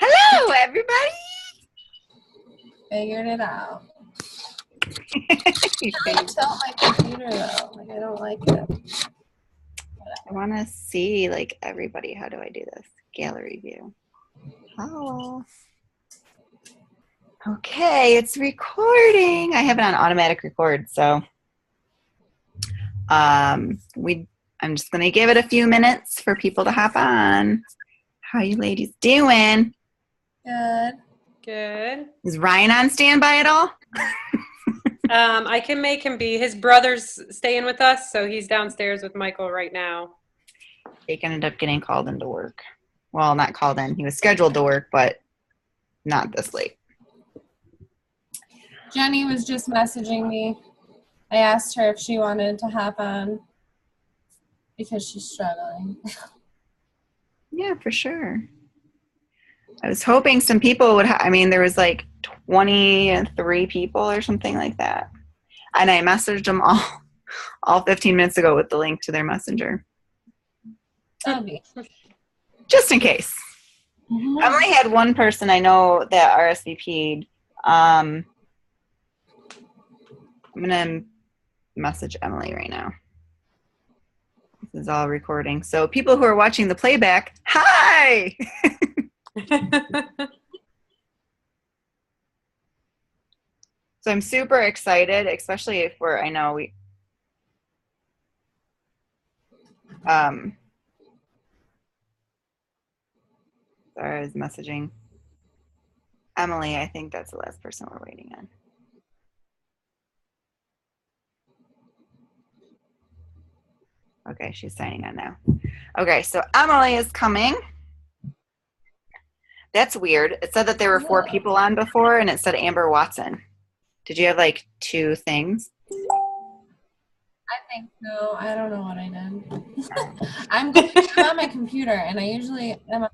Hello, everybody. Figured it out. I tilt my computer though. Like, I don't like it. I want to see like everybody. How do I do this? Gallery view. Oh. Okay, it's recording. I have it on automatic record, so I'm just gonna give it a few minutes for people to hop on. How you ladies doing? Good. Good. Is Ryan on standby at all? I can make him be. His brother's staying with us, so he's downstairs with Michael right now. Jake ended up getting called into work. Well, not called in. He was scheduled to work, but not this late. Jenny was just messaging me. I asked her if she wanted to hop on because she's struggling. Yeah, for sure. I was hoping some people would there was like 23 people or something like that. And I messaged them all 15 minutes ago with the link to their messenger. Okay. Just in case. Mm-hmm. I only had one person I know that RSVP'd. I'm going to message Emily right now. This is all recording. So people who are watching the playback, hi! So I'm super excited, especially if sorry, I was messaging Emily. I think that's the last person we're waiting on. Okay, she's signing on now. Okay, so Emily is coming. That's weird. It said that there were 4 people on before, and it said Amber Watson. Did you have like 2 things? I think so. I don't know what I did. I'm on my computer, and I usually am.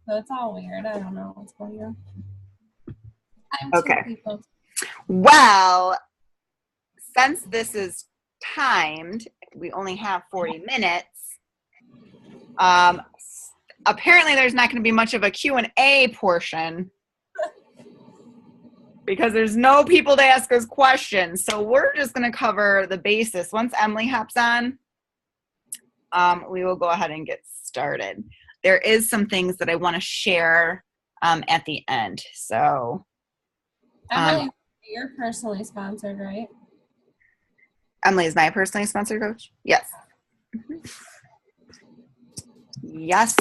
So it's all weird. I don't know what's going on. I'm 2 people. Well, since this is timed, we only have 40 minutes. Apparently there's not going to be much of a Q&A portion because there's no people to ask us questions. So we're just going to cover the basis. Once Emily hops on, we will go ahead and get started. There is some things that I want to share at the end. So Emily, you're personally sponsored, right? Emily is my personally sponsored coach? Yes. Yes.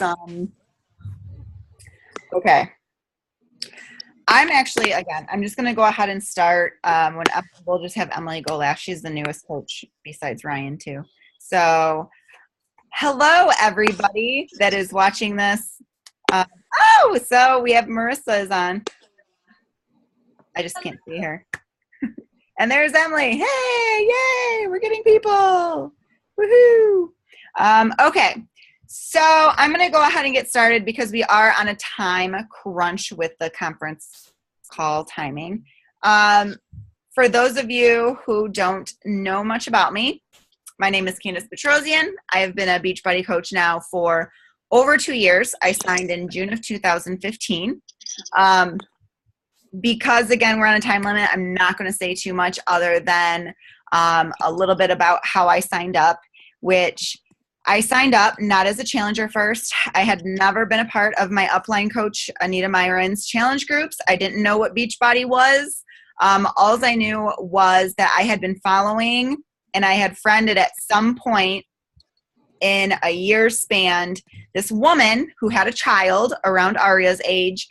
Okay. I'm actually, again, I'm just going to go ahead and start. We'll just have Emily go last. She's the newest coach besides Ryan too. So hello, everybody that is watching this. So we have Marissa is on. I just can't see her. And there's Emily. Hey, yay, we're getting people. Woohoo. Okay, so I'm going to go ahead and get started because we are on a time crunch with the conference call timing. For those of you who don't know much about me, my name is Candace Petrosian. I have been a Beachbody coach now for over 2 years. I signed in June of 2015. Because, again, we're on a time limit, I'm not going to say too much other than a little bit about how I signed up, which I signed up not as a challenger first. I had never been a part of my upline coach, Anita Myron's challenge groups. I didn't know what Beachbody was. All I knew was that I had been following and I had friended at some point in a year's span this woman who had a child around Aria's age,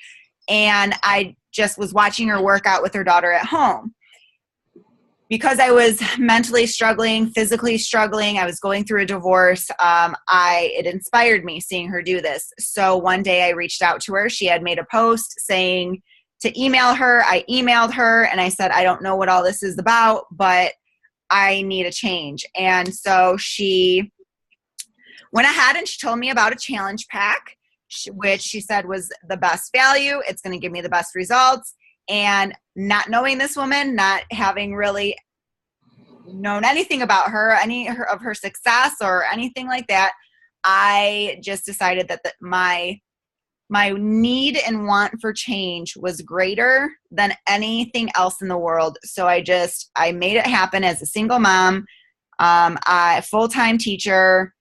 and I just was watching her work out with her daughter at home. Because I was mentally struggling, physically struggling, I was going through a divorce, it inspired me seeing her do this. So one day I reached out to her. She had made a post saying to email her. I emailed her and I said, I don't know what all this is about, but I need a change. And so she went ahead and she told me about a challenge pack, which she said was the best value. It's going to give me the best results. And not knowing this woman, not having really known anything about her, of her success or anything like that. I just decided that my need and want for change was greater than anything else in the world. So I made it happen as a single mom, a full-time teacher,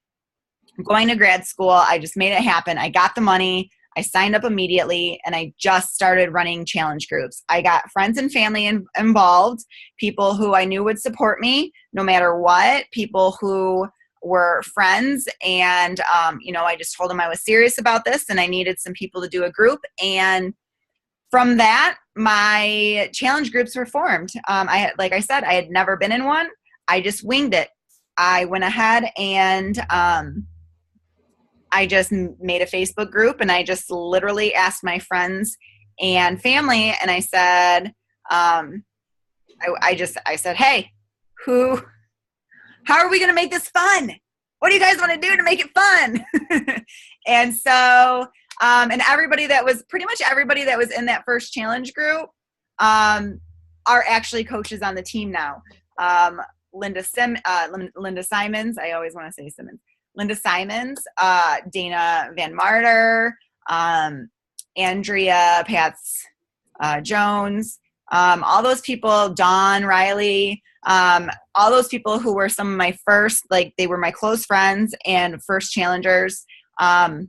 going to grad school. I just made it happen. I got the money. I signed up immediately, and I just started running challenge groups. I got friends and family involved, people who I knew would support me no matter what, people who were friends. And, I just told them I was serious about this and I needed some people to do a group. And from that, my challenge groups were formed. Like I said, I had never been in one. I just winged it. I went ahead and I just made a Facebook group, and I just literally asked my friends and family, and I said, I said, hey, how are we going to make this fun? What do you guys want to do to make it fun? And so, and pretty much everybody that was in that first challenge group, are actually coaches on the team now. Linda Simons, I always want to say Simmons. Linda Simons, Dana Van Martyr, Andrea Pats Jones, all those people, Dawn Riley, all those people who were some of my first, they were my close friends and first challengers. They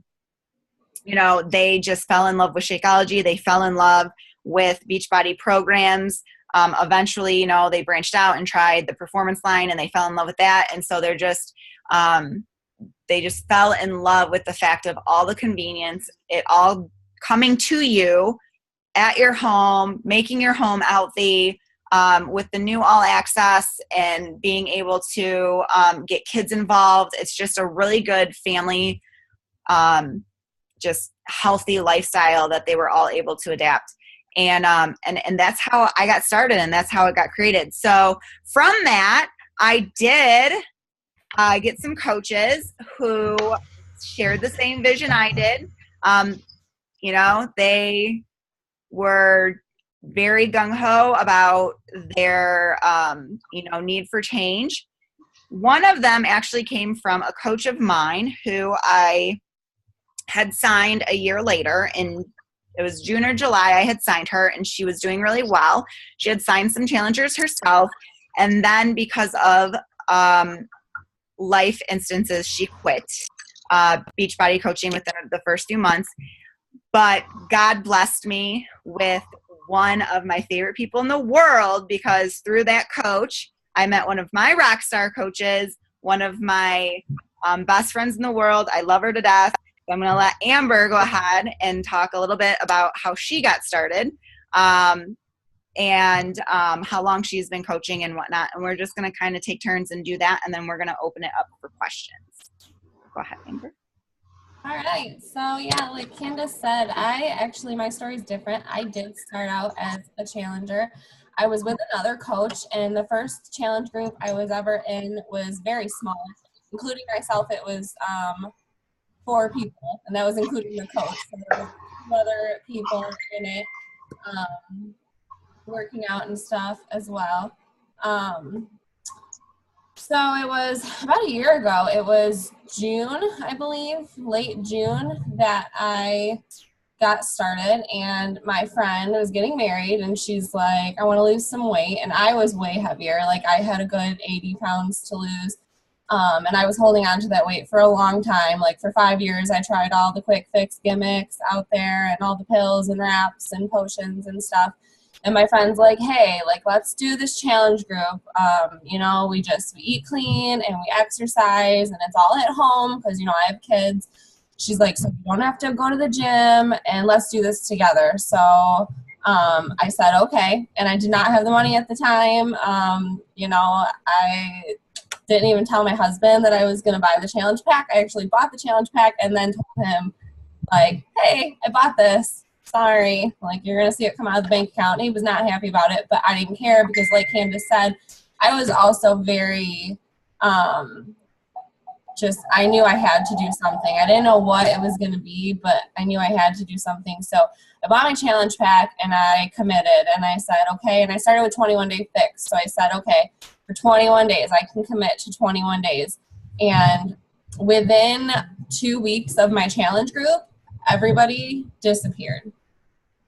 just fell in love with Shakeology. They fell in love with Beachbody programs. Eventually, they branched out and tried the performance line, and they fell in love with that. And so they just fell in love with the fact of all the convenience, it all coming to you at your home, making your home healthy, with the new All Access and being able to get kids involved. It's just a really good family, just healthy lifestyle that they were all able to adapt. And that's how I got started, and that's how it got created. So from that, I did get some coaches who shared the same vision I did. They were very gung-ho about their, need for change. One of them actually came from a coach of mine who I had signed a year later. In it was June or July, I had signed her, and she was doing really well. She had signed some challengers herself. And then because of life instances, she quit Beachbody coaching within the first few months. But God blessed me with one of my favorite people in the world, because through that coach, I met one of my rock star coaches, one of my best friends in the world. I love her to death. So I'm going to let Amber go ahead and talk a little bit about how she got started, and how long she's been coaching and whatnot. And we're just going to kind of take turns and do that, and then we're going to open it up for questions. Go ahead, Amber. All right. So yeah, like Candace said, my story is different. I did start out as a challenger. I was with another coach, and the first challenge group I was ever in was very small, including myself. It was 4 people, and that was including the coach. So there was 2 other people in it, working out and stuff as well. So it was about a year ago. It was June, I believe, late June, that I got started, and my friend was getting married, and she's like, I want to lose some weight. And I was way heavier. Like, I had a good 80 pounds to lose. And I was holding on to that weight for a long time. Like, for 5 years, I tried all the quick fix gimmicks out there and all the pills and wraps and potions and stuff. And my friend's like, hey, like, let's do this challenge group. We eat clean and we exercise, and it's all at home because, I have kids. She's like, so you don't have to go to the gym, and let's do this together. So I said, okay. And I did not have the money at the time. I didn't even tell my husband that I was going to buy the challenge pack. I actually bought the challenge pack and then told him, like, hey, I bought this. Sorry, like, you're going to see it come out of the bank account. And he was not happy about it, but I didn't care because, like Candace said, I was also very, I knew I had to do something. I didn't know what it was going to be, but I knew I had to do something. So I bought my challenge pack and I committed, and I said, okay. And I started with 21 Day Fix. So I said, okay, for 21 days. I can commit to 21 days. And within 2 weeks of my challenge group, everybody disappeared.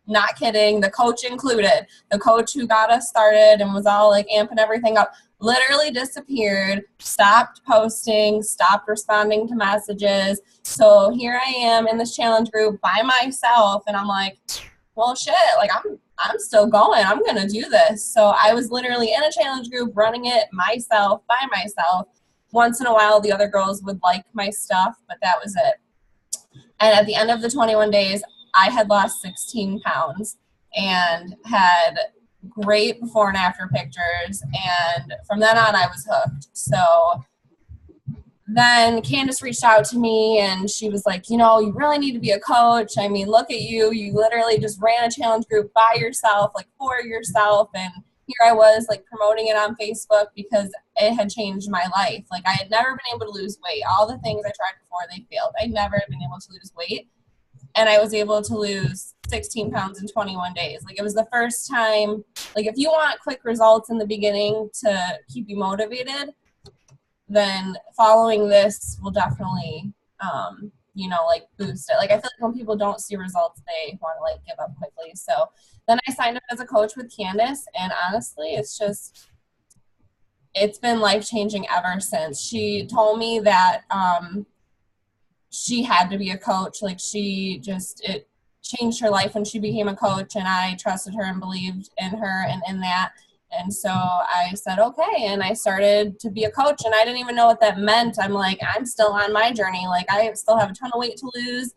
Not kidding. The coach included. The coach who got us started and was all like amping everything up literally disappeared, stopped posting, stopped responding to messages. So here I am in this challenge group by myself, and I'm like, well, shit, like I'm still going. I'm going to do this. So I was literally in a challenge group running it myself, by myself. Once in a while, the other girls would like my stuff, but that was it. And at the end of the 21 days, I had lost 16 pounds and had great before and after pictures. And from then on, I was hooked. So then Candace reached out to me and she was like, you know, you really need to be a coach. I mean, look at you. You literally just ran a challenge group by yourself, like for yourself. And here I was like promoting it on Facebook because it had changed my life. Like I had never been able to lose weight. All the things I tried before, they failed. I never had been able to lose weight. And I was able to lose 16 pounds in 21 days. Like it was the first time, like if you want quick results in the beginning to keep you motivated, then following this will definitely, you know, like boost it. Like I feel like when people don't see results, they want to like give up quickly. So then I signed up as a coach with Candace, and honestly, it's been life-changing ever since. She told me that she had to be a coach. Like it changed her life when she became a coach, and I trusted her and believed in her and in that. And so I said, okay. And I started to be a coach, and I didn't even know what that meant. I'm like, I'm still on my journey. Like I still have a ton of weight to lose.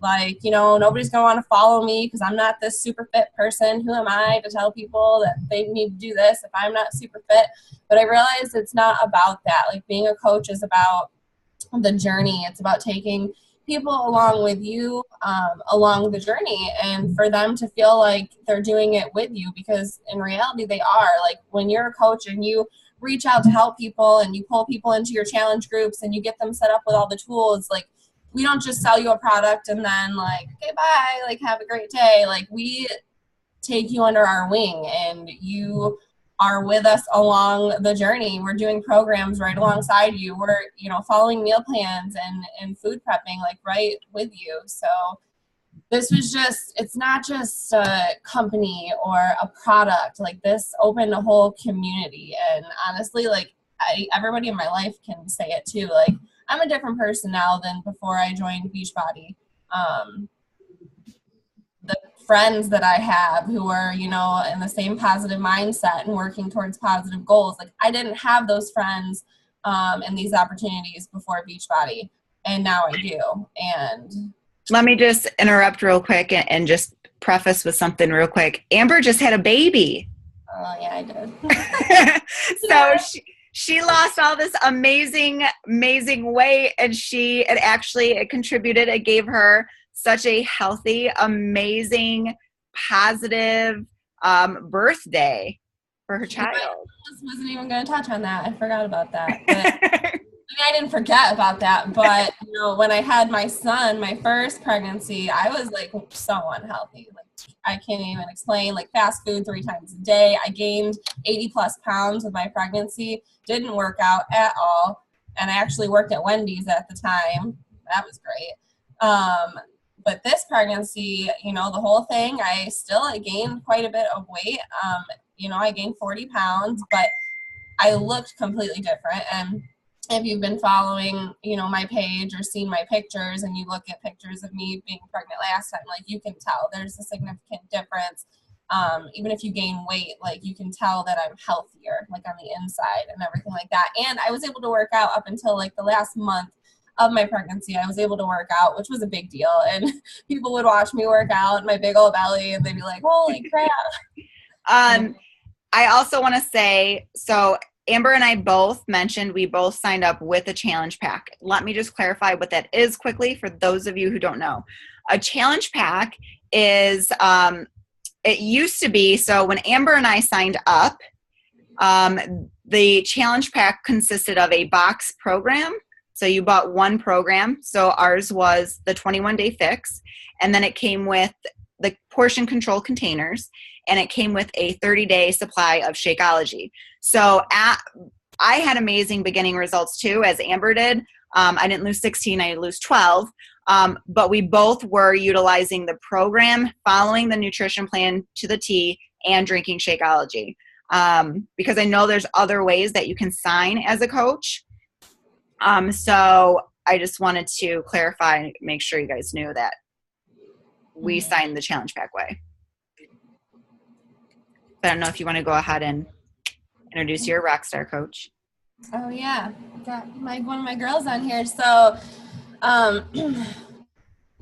Like, you know, nobody's going to want to follow me because I'm not this super fit person. Who am I to tell people that they need to do this if I'm not super fit? But I realized it's not about that. Like being a coach is about the journey. It's about taking people along with you along the journey, and for them to feel like they're doing it with you, because in reality they are. Like when you're a coach and you reach out to help people and you pull people into your challenge groups and you get them set up with all the tools, like we don't just sell you a product and then like, okay, bye, like have a great day. Like we take you under our wing and you are with us along the journey. We're doing programs right alongside you. We're, you know, following meal plans and food prepping like right with you. So this was just, it's not just a company or a product. Like this opened a whole community. And honestly, like everybody in my life can say it too. Like I'm a different person now than before I joined Beachbody. The friends that I have who are, you know, in the same positive mindset and working towards positive goals. Like I didn't have those friends and these opportunities before Beachbody, and now I do. And let me just interrupt real quick and just preface with something real quick. Amber just had a baby. Oh yeah, I did. So she lost all this amazing weight, and it contributed. It gave her such a healthy, amazing, positive birthday for her child. I just wasn't even going to touch on that. I forgot about that. But, I mean, I didn't forget about that. But, you know, when I had my son, my first pregnancy, I was like so unhealthy. Like I can't even explain. Like fast food 3 times a day. I gained 80 plus pounds with my pregnancy. Didn't work out at all. And I actually worked at Wendy's at the time. That was great. But this pregnancy, you know, the whole thing, I gained quite a bit of weight. You know, I gained 40 pounds, but I looked completely different. And if you've been following, you know, my page or seen my pictures and you look at pictures of me being pregnant last time, like you can tell there's a significant difference. Even if you gain weight, like you can tell that I'm healthier, like on the inside and everything like that. And I was able to work out up until like the last month of my pregnancy. I was able to work out, which was a big deal. And people would watch me work out, my big old belly, and they'd be like, holy crap. I also want to say, so Amber and I both mentioned we both signed up with a challenge pack. Let me just clarify what that is quickly for those of you who don't know. A challenge pack is, it used to be, so when Amber and I signed up, the challenge pack consisted of a box program. So you bought one program. So ours was the 21-day fix. And then it came with the portion control containers, and it came with a 30-day supply of Shakeology. So I had amazing beginning results too, as Amber did. I didn't lose 16, I lose 12. But we both were utilizing the program, following the nutrition plan to the T, and drinking Shakeology. Because I know there's other ways that you can sign as a coach. So I just wanted to clarify, make sure you guys knew that we signed the challenge pack way. I don't know if you want to go ahead and introduce your rockstar coach. Oh yeah, got one of my girls on here. So,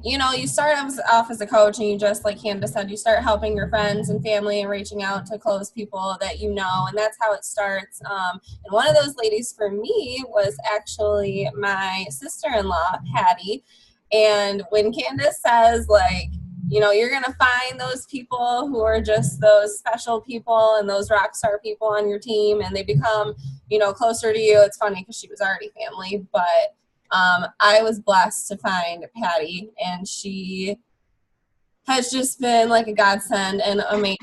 you start off as a coach, and you just, like Candace said, you start helping your friends and family and reaching out to close people that you know, and that's how it starts. And one of those ladies for me was actually my sister-in-law, Patty. And when Candace says, like, you're going to find those people who are just those special people and those rock star people on your team, and they become, closer to you. It's funny because she was already family, but I was blessed to find Patty, and she has just been like a godsend and amazing.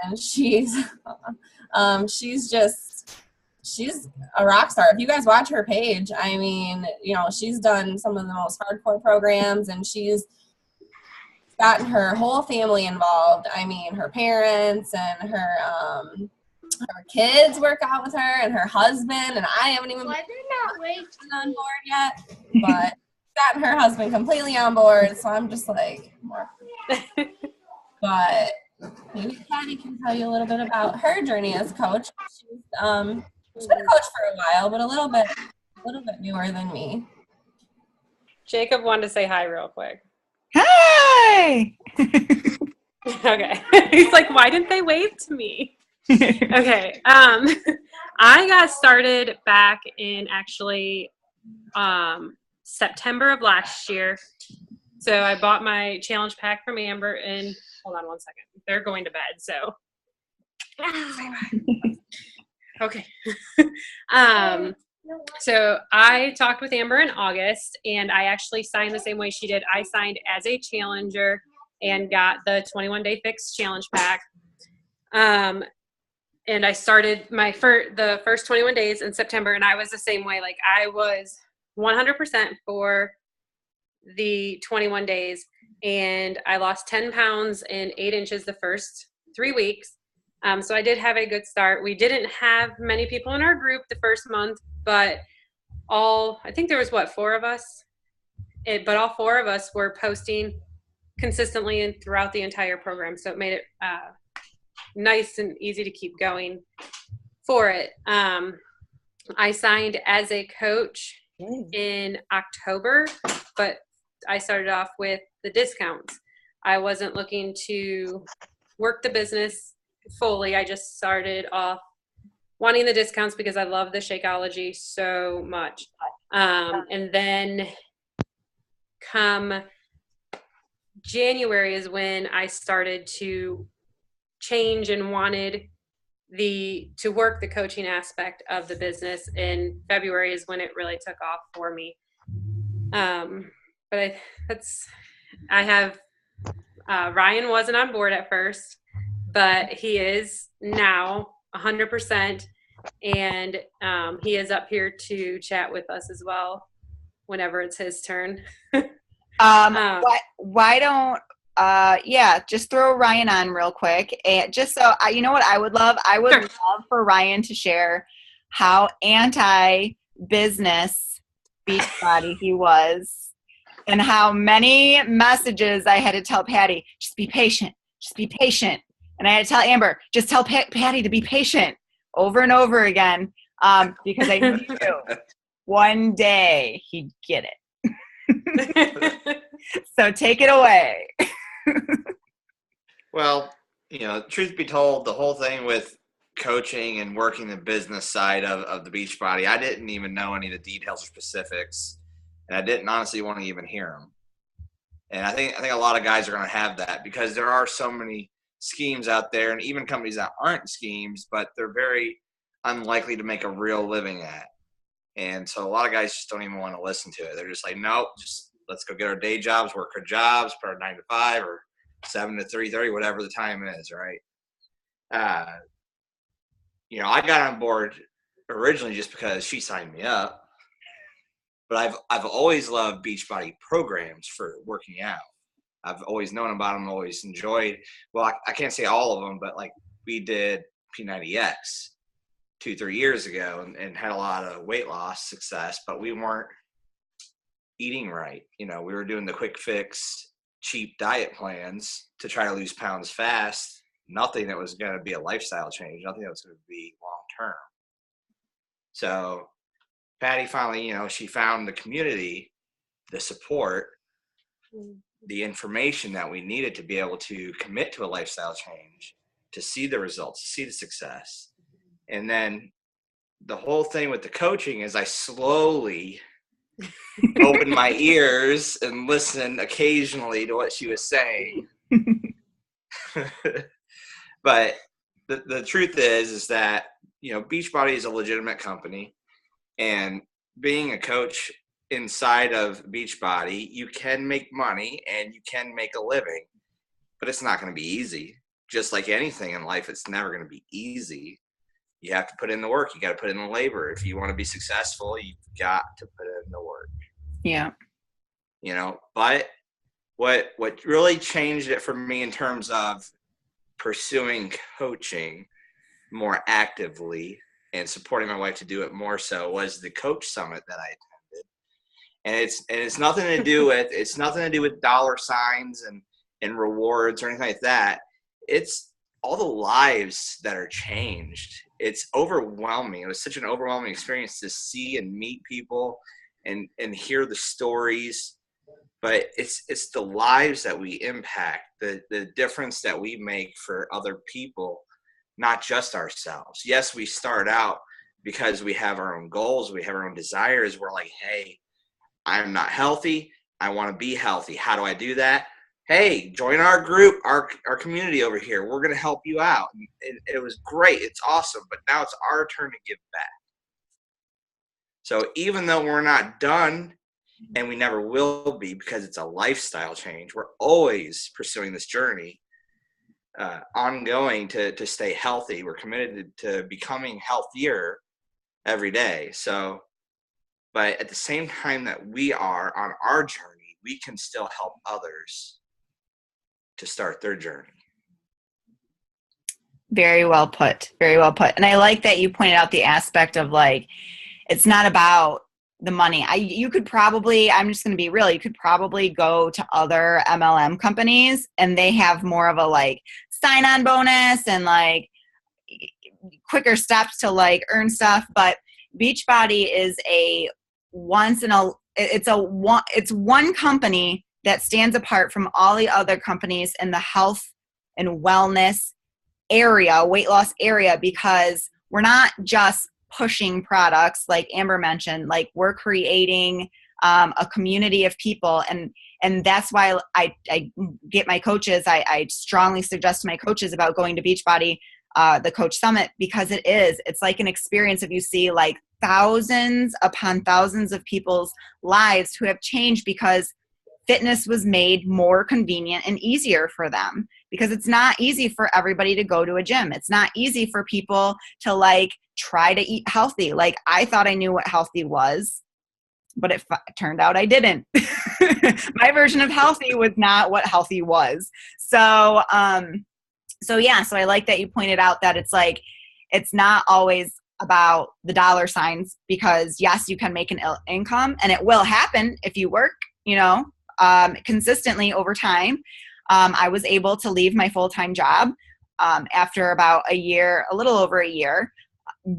And she's a rock star. If you guys watch her page, I mean, she's done some of the most hardcore programs, and she's gotten her whole family involved. I mean, her parents and her kids work out with her, and her husband, and I haven't even been on board yet, but gotten her husband completely on board, so I'm just like, more. But maybe Patty can tell you a little bit about her journey as a coach. She's been a coach for a while, but a little bit newer than me. Jacob wanted to say hi real quick. Hi! Okay. He's like, why didn't they wave to me? Okay. I got started back in actually September of last year. So I bought my challenge pack from Amber, and hold on one second. They're going to bed, so. Okay. So I talked with Amber in August, and I actually signed the same way she did. I signed as a challenger and got the 21-day fix challenge pack. And I started the first 21 days in September, and I was the same way. Like, I was 100% for the 21 days, and I lost 10 pounds and 8 inches the first 3 weeks. So I did have a good start. We didn't have many people in our group the first month, but I think there was 4 of us, but all 4 of us were posting consistently and throughout the entire program. So it made it nice and easy to keep going for it. I signed as a coach in October, but I started off with the discounts. I wasn't looking to work the business fully. I just started off wanting the discounts because I love the Shakeology so much. And then come January is when I started to change and wanted to work the coaching aspect of the business. And February is when it really took off for me. But I have Ryan wasn't on board at first, but he is now 100%, and he is up here to chat with us as well whenever it's his turn. Why don't just throw Ryan on real quick, and just so you know what I would love love for Ryan to share how anti-business Beachbody he was, and how many messages I had to tell Patty, just be patient, and I had to tell Amber, just tell Patty to be patient over and over again, because I knew one day he'd get it. So take it away. Well, truth be told, the whole thing with coaching and working the business side of the Beachbody, I didn't even know any of the details or specifics, and I didn't honestly want to even hear them. And I think a lot of guys are going to have that because there are so many schemes out there, and even companies that aren't schemes, but they're very unlikely to make a real living at. And so a lot of guys just don't even want to listen to it. They're just like, nope, just let's go get our day jobs, work our jobs, put our 9 to 5 or 7 to 3:30, whatever the time is, right? I got on board originally just because she signed me up, but I've always loved Beachbody programs for working out. I've always known about them, always enjoyed. Well, I can't say all of them, but like we did P90X 2-3 years ago and had a lot of weight loss success, but we weren't eating right. We were doing the quick fix, cheap diet plans to try to lose pounds fast. Nothing that was going to be a lifestyle change, nothing that was going to be long term. So Patty finally, she found the community, the support, the information that we needed to be able to commit to a lifestyle change, to see the results, to see the success. And then the whole thing with the coaching is I slowly opened my ears and listened occasionally to what she was saying. But the truth is that, Beachbody is a legitimate company, and being a coach inside of Beachbody, you can make money and you can make a living, but it's not going to be easy. Just like anything in life, it's never going to be easy. You have to put in the work. You got to put in the labor. If you want to be successful, you've got to put in the work. Yeah. But what really changed it for me in terms of pursuing coaching more actively and supporting my wife to do it more so was the coach summit that I attended. And it's nothing to do with dollar signs and rewards or anything like that. It's all the lives that are changed. It's overwhelming. It was such an overwhelming experience to see and meet people and hear the stories. But it's the lives that we impact, the difference that we make for other people, not just ourselves. Yes, we start out because we have our own goals, we have our own desires. We're like, hey, I'm not healthy. I want to be healthy. How do I do that? Hey, join our group, our community over here. We're going to help you out. It was great. It's awesome. But now it's our turn to give back. So even though we're not done, and we never will be because it's a lifestyle change, we're always pursuing this journey, ongoing to stay healthy. We're committed to becoming healthier every day. So, but at the same time that we are on our journey, we can still help others to start their journey. Very well put. Very well put. And I like that you pointed out the aspect of like, it's not about the money. You could probably, I'm just going to be real, you could probably go to other MLM companies and they have more of a like sign-on bonus and like quicker steps to like earn stuff. But Beachbody is it's one company that stands apart from all the other companies in the health and wellness area, weight loss area, because we're not just pushing products like Amber mentioned, like we're creating a community of people. And that's why I get my coaches, I strongly suggest to my coaches about going to Beachbody, the Coach Summit, because it's like an experience of you see like thousands upon thousands of people's lives who have changed because fitness was made more convenient and easier for them, because it's not easy for everybody to go to a gym. It's not easy for people to like try to eat healthy. Like I thought I knew what healthy was, but it turned out I didn't. My version of healthy was not what healthy was. So I like that you pointed out that it's like, it's not always about the dollar signs, because yes, you can make an income and it will happen if you work, consistently over time. I was able to leave my full-time job after about a little over a year,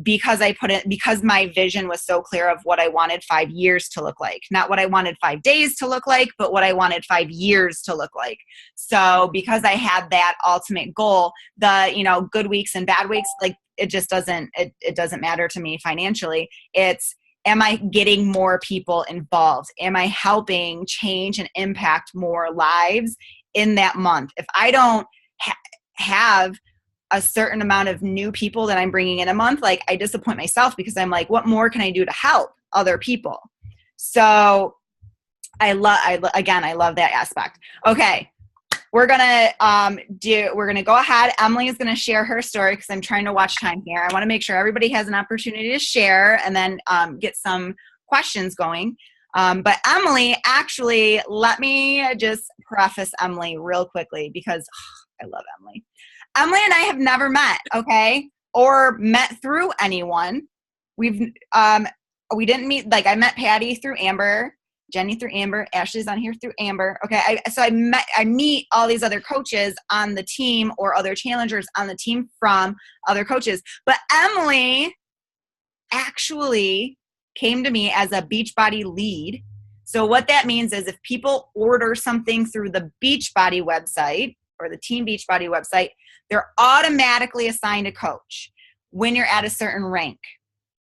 because because my vision was so clear of what I wanted 5 years to look like, not what I wanted 5 days to look like, but what I wanted 5 years to look like. So because I had that ultimate goal, the, good weeks and bad weeks, like it just doesn't matter to me financially. It's, am I getting more people involved? Am I helping change and impact more lives in that month? If I don't have a certain amount of new people that I'm bringing in a month, like I disappoint myself, because I'm like, what more can I do to help other people? So I love that aspect. Okay. we're gonna go ahead. Emily is gonna share her story because I'm trying to watch time here. I want to make sure everybody has an opportunity to share and then get some questions going. But Emily, actually, let me just preface Emily real quickly because I love Emily. Emily and I have never met, okay, or met through anyone. We didn't meet. Like, I met Patty through Amber. Jenny through Amber, Ashley's on here through Amber. Okay, I meet all these other coaches on the team or other challengers on the team from other coaches. But Emily actually came to me as a Beachbody lead. So what that means is if people order something through the Beachbody website or the Team Beachbody website, they're automatically assigned a coach when you're at a certain rank.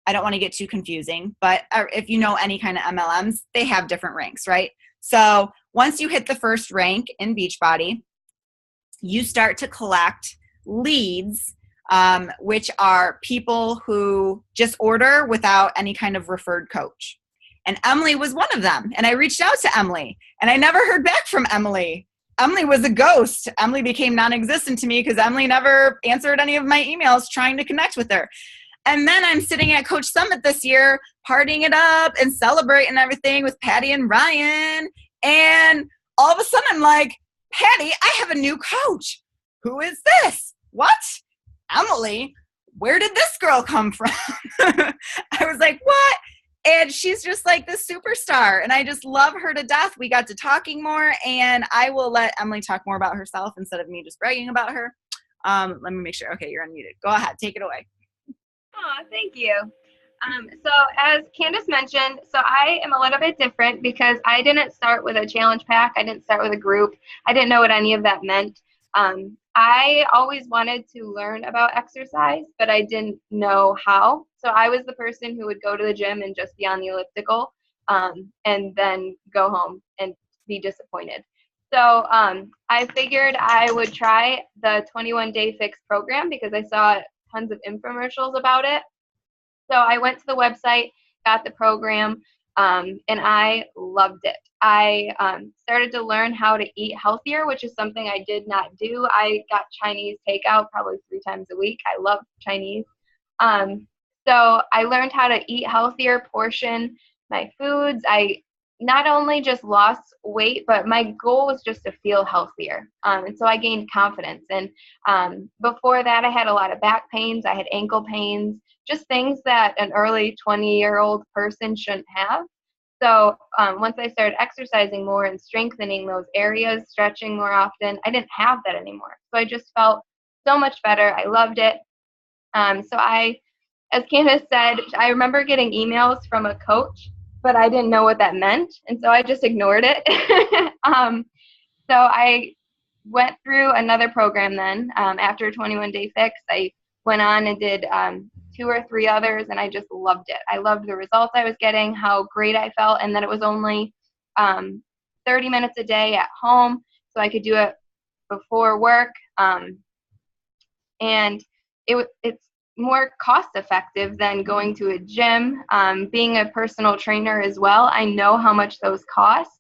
I don't want to get too confusing, but if you know any kind of MLMs, they have different ranks, right? So once you hit the first rank in Beachbody, you start to collect leads, which are people who just order without any kind of referred coach. And Emily was one of them. And I reached out to Emily, and I never heard back from Emily. Emily was a ghost. Emily became non-existent to me because Emily never answered any of my emails trying to connect with her. And then I'm sitting at Coach Summit this year, partying it up and celebrating everything with Patty and Ryan. And all of a sudden I'm like, Patty, I have a new coach. Who is this? What? Emily? Where did this girl come from? I was like, what? And she's just like the superstar. And I just love her to death. We got to talking more, and I will let Emily talk more about herself instead of me just bragging about her. Let me make sure. Okay, you're unmuted. Go ahead. Take it away. Oh, thank you. So as Candace mentioned, so I am a little bit different because I didn't start with a challenge pack. I didn't start with a group. I didn't know what any of that meant. I always wanted to learn about exercise, but I didn't know how. So I was the person who would go to the gym and just be on the elliptical, and then go home and be disappointed. So I figured I would try the 21-day fix program because I saw tons of infomercials about it. So I went to the website, got the program, and I loved it. I started to learn how to eat healthier, which is something I did not do. I got Chinese takeout probably 3 times a week. I love Chinese. So I learned how to eat healthier, portion my foods. I not only just lost weight, but my goal was just to feel healthier. And so I gained confidence. And before that, I had a lot of back pains. I had ankle pains, just things that an early 20-year-old person shouldn't have. So once I started exercising more and strengthening those areas, stretching more often, I didn't have that anymore. So I just felt so much better. I loved it. So as Candace said, I remember getting emails from a coach, but I didn't know what that meant, and so I just ignored it. So I went through another program then. After a 21-day fix, I went on and did 2 or 3 others, and I just loved it. I loved the results I was getting, how great I felt, and that it was only 30 minutes a day at home, so I could do it before work. And it's more cost effective than going to a gym. Being a personal trainer as well, I know how much those cost.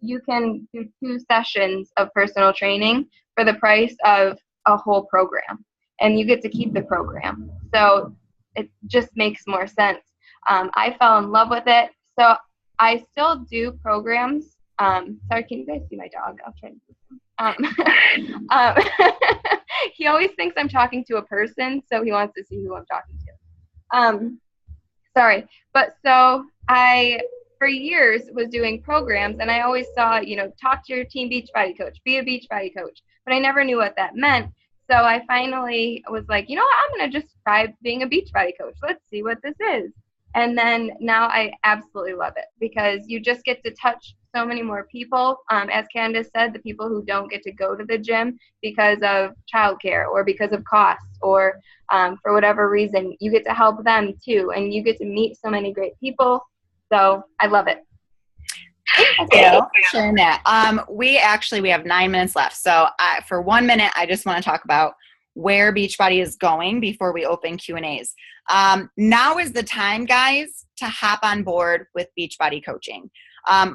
You can do 2 sessions of personal training for the price of a whole program, and you get to keep the program. So it just makes more sense. I fell in love with it. So I still do programs. Sorry, can you guys see my dog? I'll try to do some. He always thinks I'm talking to a person, so he wants to see who I'm talking to. Sorry. But so I, for years, was doing programs, and I always saw, talk to your team Beachbody coach, be a Beachbody coach. But I never knew what that meant. So I finally was like, I'm going to just try being a Beachbody coach. Let's see what this is. And then now I absolutely love it because you just get to touch so many more people. As Candace said, the people who don't get to go to the gym because of childcare or because of cost or for whatever reason, you get to help them too. And you get to meet so many great people. So I love it. Thank you for sharing that. We have 9 minutes left. So for 1 minute, I just want to talk about where Beachbody is going before we open Q&As. Now is the time, guys, to hop on board with Beachbody coaching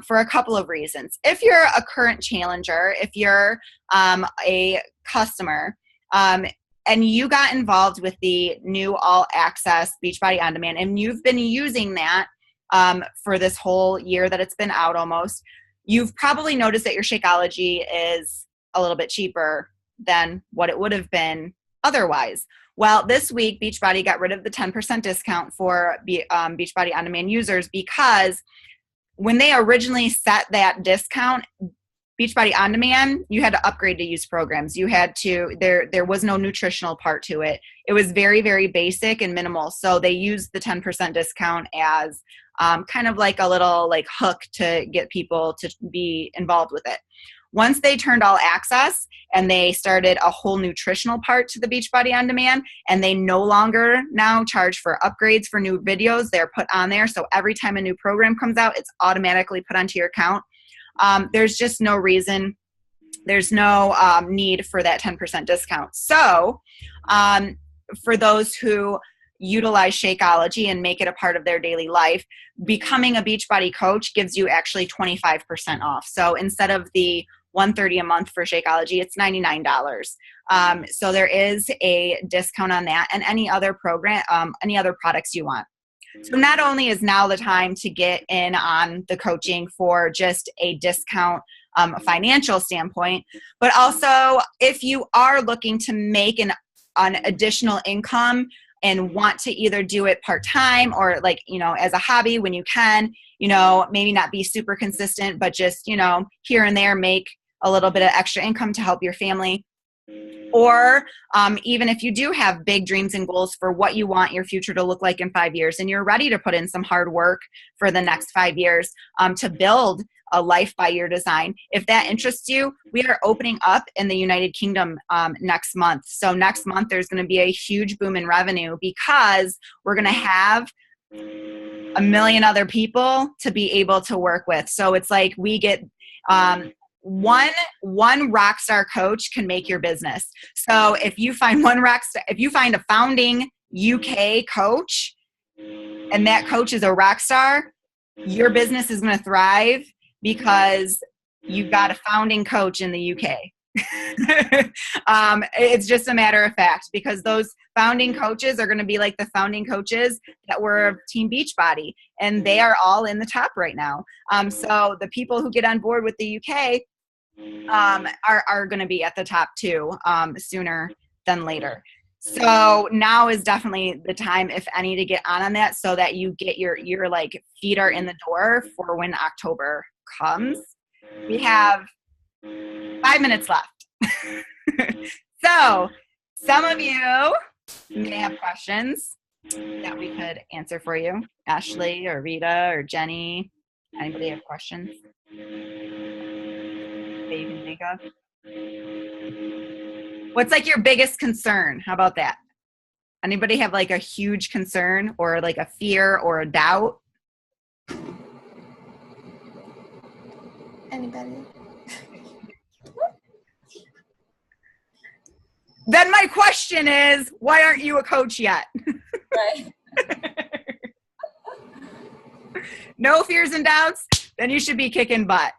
for a couple of reasons. If you're a current challenger, if you're a customer, and you got involved with the new all access Beachbody On Demand, and you've been using that for this whole year that it's been out almost, you've probably noticed that your Shakeology is a little bit cheaper than what it would have been otherwise. Well, this week, Beachbody got rid of the 10% discount for Beachbody On Demand users, because when they originally set that discount, Beachbody On Demand, you had to upgrade to use programs. You had to, there was no nutritional part to it. It was very, very basic and minimal. So they used the 10% discount as kind of like a little like hook to get people to be involved with it. Once they turned all access and they started a whole nutritional part to the Beachbody On Demand, and they no longer now charge for upgrades for new videos, they're put on there. So every time a new program comes out, it's automatically put onto your account. There's just no reason, there's no need for that 10% discount. So for those who utilize Shakeology and make it a part of their daily life, becoming a Beachbody coach gives you actually 25% off. So instead of the $130 a month for Shakeology, it's $99. So there is a discount on that and any other program, any other products you want. So not only is now the time to get in on the coaching for just a discount financial standpoint, but also if you are looking to make an additional income and want to either do it part-time or like, you know, as a hobby when you can, you know, maybe not be super consistent, but just, you know, here and there make a little bit of extra income to help your family. Or even if you do have big dreams and goals for what you want your future to look like in 5 years, and you're ready to put in some hard work for the next 5 years to build a life by your design. If that interests you, we are opening up in the United Kingdom next month. So next month, there's going to be a huge boom in revenue because we're going to have a million other people to be able to work with. So it's like we get one rock star coach can make your business. So if you find if you find a founding UK coach and that coach is a rock star, your business is going to thrive because you've got a founding coach in the UK. It's just a matter of fact, because those founding coaches are going to be like the founding coaches that were Team Beachbody, and they are all in the top right now. So the people who get on board with the UK are going to be at the top too, sooner than later. So now is definitely the time, if any, to get on that so that you get your like feet are in the door for when October comes. We have 5 minutes left. So some of you may have questions that we could answer for you. Ashley or Rita or Jenny, anybody have questions that you can think of? What's like your biggest concern? How about that? Anybody have like a huge concern or like a fear or a doubt? Anybody? Then my question is, why aren't you a coach yet? Right. No fears and doubts? Then you should be kicking butt.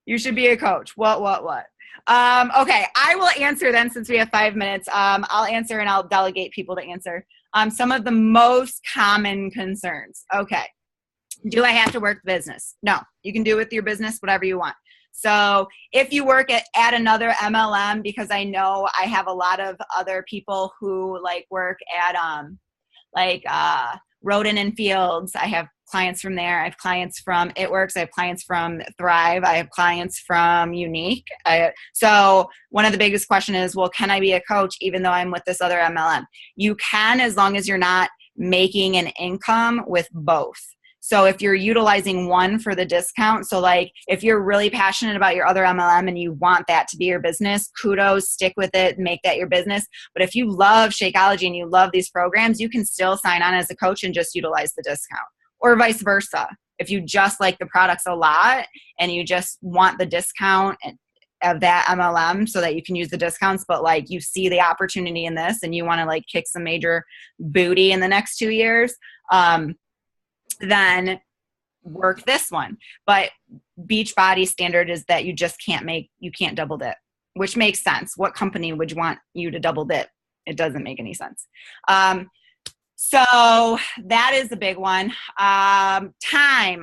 You should be a coach. What? Okay, I will answer then since we have 5 minutes. I'll answer and I'll delegate people to answer. Some of the most common concerns. Okay. Do I have to work the business? No, you can do with your business whatever you want. So if you work at another MLM, because I know I have a lot of other people who like work at Roden and Fields. I have clients from there. I have clients from It Works. I have clients from Thrive. I have clients from Unique. So one of the biggest questions is, well, can I be a coach even though I'm with this other MLM? You can, as long as you're not making an income with both. So if you're utilizing one for the discount, so like if you're really passionate about your other MLM and you want that to be your business, kudos, stick with it, make that your business. But if you love Shakeology and you love these programs, you can still sign on as a coach and just utilize the discount, or vice versa. If you just like the products a lot and you just want the discount of that MLM so that you can use the discounts, but like you see the opportunity in this and you want to like kick some major booty in the next 2 years, then work this one. But Beachbody standard is that you can't double dip, which makes sense. What company would want you to double dip? It doesn't make any sense. So that is the big one. Time.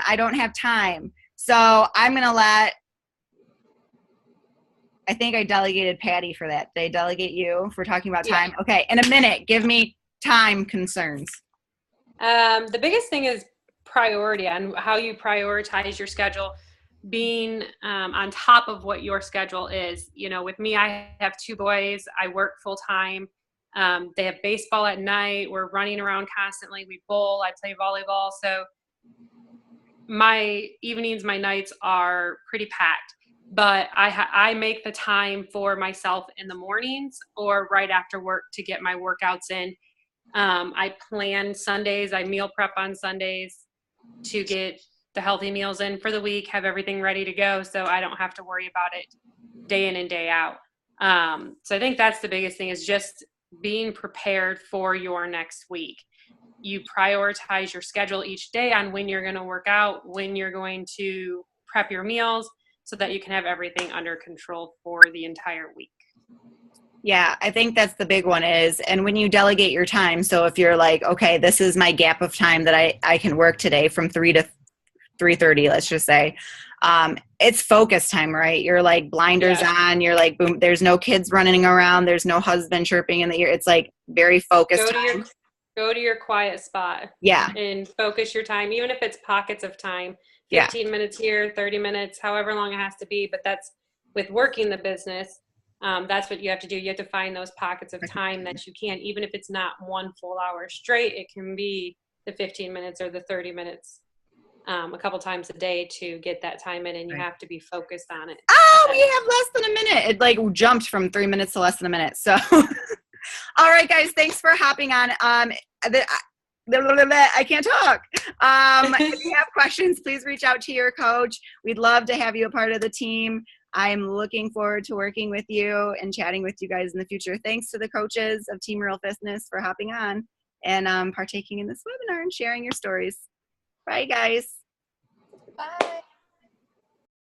I don't have time. So I'm going to I think I delegated Patty for that. Did I delegate you for talking about time? Yeah. Okay. In a minute, give me time concerns. The biggest thing is priority on how you prioritize your schedule, being on top of what your schedule is. You know, with me, I have 2 boys. I work full time. They have baseball at night. We're running around constantly. We bowl. I play volleyball. So my evenings, my nights are pretty packed. But I make the time for myself in the mornings or right after work to get my workouts in. I plan Sundays. I meal prep on Sundays to get the healthy meals in for the week, have everything ready to go so I don't have to worry about it day in and day out. So I think that's the biggest thing, is just being prepared for your next week. You prioritize your schedule each day on when you're going to work out, when you're going to prep your meals, so that you can have everything under control for the entire week. Yeah, I think that's the big one is, and when you delegate your time, so if you're like, okay, this is my gap of time that I can work today from 3 to 3:30, let's just say, it's focus time, right? You're like blinders on, you're like, boom, there's no kids running around, there's no husband chirping in the ear. It's like very focused time. Go to your quiet spot. Yeah. And focus your time, even if it's pockets of time. 15 minutes here, 30 minutes, however long it has to be. But that's with working the business. That's what you have to do. You have to find those pockets of time that you can, even if it's not 1 full hour straight, it can be the 15 minutes or the 30 minutes a couple times a day to get that time in, and you have to be focused on it. Oh, we have less than a minute. It like jumped from 3 minutes to less than a minute. So, all right, guys, thanks for hopping on. I can't talk. If you have questions, please reach out to your coach. We'd love to have you a part of the team. I'm looking forward to working with you and chatting with you guys in the future. Thanks to the coaches of Team Real Fitness for hopping on and partaking in this webinar and sharing your stories. Bye, guys. Bye.